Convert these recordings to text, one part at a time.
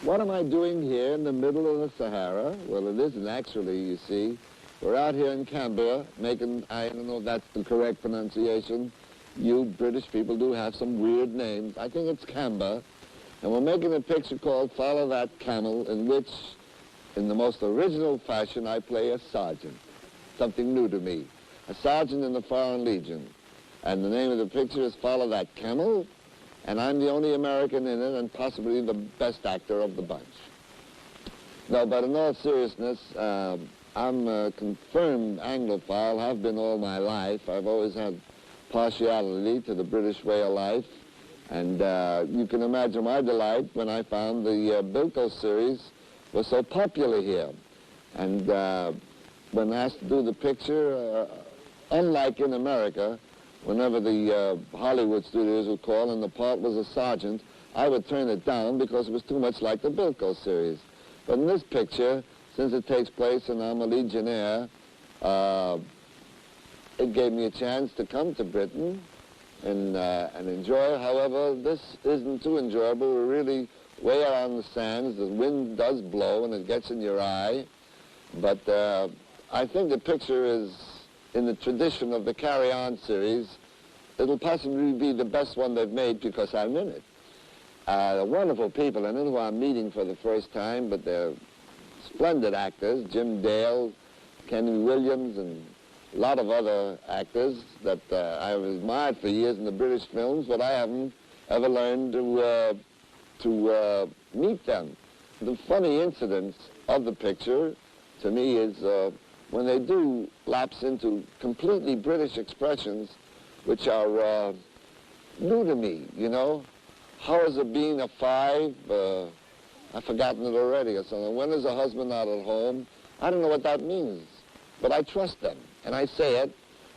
What am I doing here in the middle of the Sahara? Well, it isn't actually, you see. We're out here in Canberra making, I don't know if that's the correct pronunciation. You British people do have some weird names. I think it's Canberra. And we're making a picture called Follow That Camel, in which, in the most original fashion, I play a sergeant. Something new to me. A sergeant in the Foreign Legion. And the name of the picture is Follow That Camel, and I'm the only American in it and possibly the best actor of the bunch. No, but in all seriousness, I'm a confirmed Anglophile, have been all my life. I've always had partiality to the British way of life. And you can imagine my delight when I found the Bilko series was so popular here. And when asked to do the picture, unlike in America, whenever the Hollywood studios would call and the part was a sergeant, I would turn it down because it was too much like the Bilko series. But in this picture, since it takes place and I'm a Legionnaire, it gave me a chance to come to Britain and enjoy. However, this isn't too enjoyable. We're really way out on the sands. The wind does blow and it gets in your eye. But I think the picture is in the tradition of the Carry On series. It'll possibly be the best one they've made because I'm in it. Wonderful people in it who I'm meeting for the first time, but they're splendid actors. Jim Dale, Kenny Williams, and a lot of other actors that I've admired for years in the British films, but I haven't ever learned to meet them. The funny incidents of the picture, to me, is when they do lapse into completely British expressions, which are new to me, you know. How is it being a five? I've forgotten it already or something. When is a husband not at home? I don't know what that means, but I trust them. And I say it,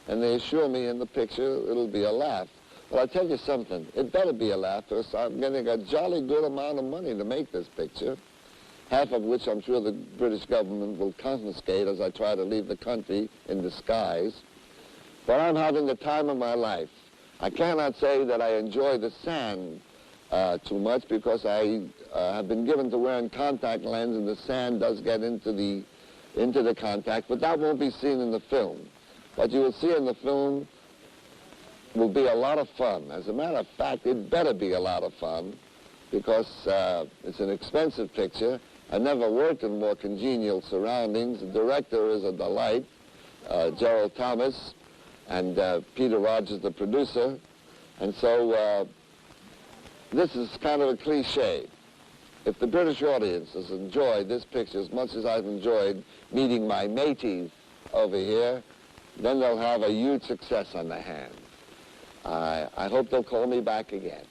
and they assure me in the picture it'll be a laugh. Well, I'll tell you something. It better be a laugh, because I'm getting a jolly good amount of money to make this picture, half of which I'm sure the British government will confiscate as I try to leave the country in disguise. But I'm having the time of my life. I cannot say that I enjoy the sand too much because I have been given to wearing contact lens and the sand does get into the contact, but that won't be seen in the film. What you will see in the film will be a lot of fun. As a matter of fact, it better be a lot of fun because it's an expensive picture. I never worked in more congenial surroundings. The director is a delight, Gerald Thomas, and Peter Rogers, the producer. And so this is kind of a cliche. If the British audience has enjoyed this picture as much as I've enjoyed meeting my mateys over here, then they'll have a huge success on their hands. I hope they'll call me back again.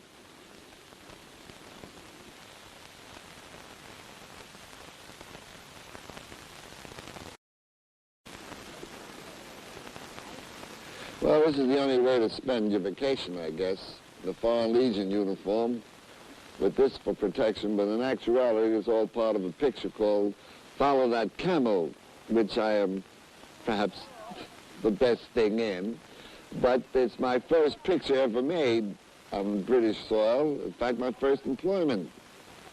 Well, this is the only way to spend your vacation, I guess. The Foreign Legion uniform, with this for protection, but in actuality it's all part of a picture called Follow That Camel, which I am perhaps the best thing in. But it's my first picture ever made on British soil. In fact, my first employment.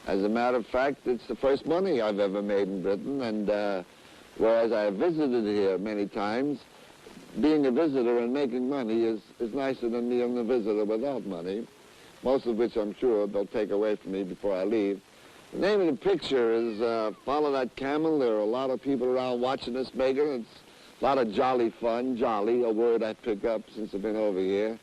As a matter of fact, it's the first money I've ever made in Britain, and whereas I have visited here many times, being a visitor and making money is nicer than being a visitor without money, most of which I'm sure they'll take away from me before I leave. The name of the picture is Follow That Camel. There are a lot of people around watching us make it. It's a lot of jolly fun. Jolly, a word I picked up since I've been over here.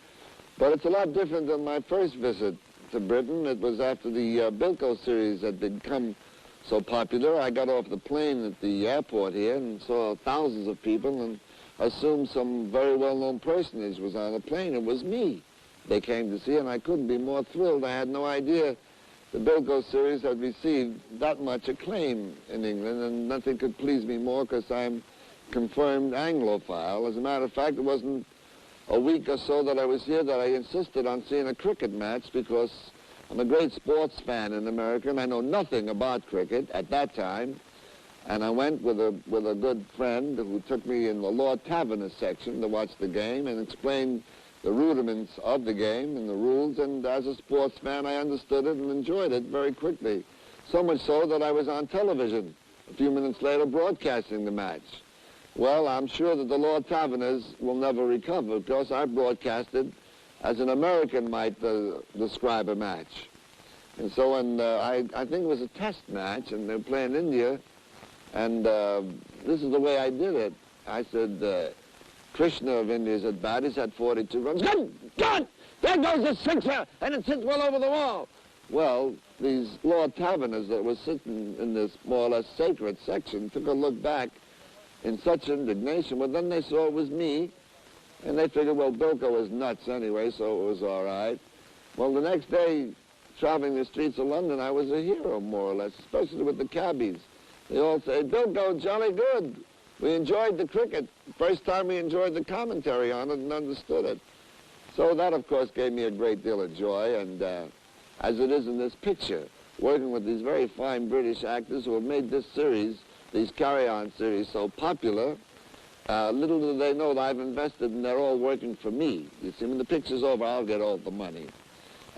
But it's a lot different than my first visit to Britain. It was after the Bilko series had become so popular. I got off the plane at the airport here and saw thousands of people and assumed some very well-known personage was on the plane. It was me they came to see, and I couldn't be more thrilled. I had no idea the Bilko series had received that much acclaim in England, and nothing could please me more because I'm confirmed Anglophile. As a matter of fact, it wasn't a week or so that I was here that I insisted on seeing a cricket match because I'm a great sports fan in America, and I know nothing about cricket at that time. And I went with a good friend who took me in the Lord Taverner section to watch the game and explained the rudiments of the game and the rules. And as a sports fan, I understood it and enjoyed it very quickly. So much so that I was on television a few minutes later broadcasting the match. Well, I'm sure that the Lord Taverners will never recover because I broadcasted as an American might describe a match. And so when I think it was a test match, and they're playing India, and this is the way I did it. I said, Krishna of India's at bat. He's had 42 runs. Good! Good! There goes the sixer, and it sits well over the wall. Well, these Lord Taverners that were sitting in this more or less sacred section took a look back in such indignation. Well, then they saw it was me, and they figured, well, Bilko was nuts anyway, so it was all right. Well, the next day, traveling the streets of London, I was a hero, more or less, especially with the cabbies. They all say, Bilko, jolly good. We enjoyed the cricket. First time we enjoyed the commentary on it and understood it. So that, of course, gave me a great deal of joy, and as it is in this picture, working with these very fine British actors who have made this series, these carry-on series, so popular, little do they know that I've invested and they're all working for me. You see, when the picture's over, I'll get all the money.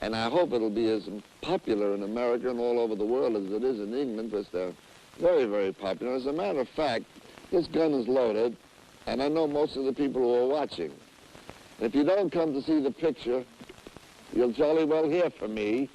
And I hope it'll be as popular in America and all over the world as it is in England, because they're very, very popular. As a matter of fact, this gun is loaded, and I know most of the people who are watching. If you don't come to see the picture, you'll jolly well hear from me,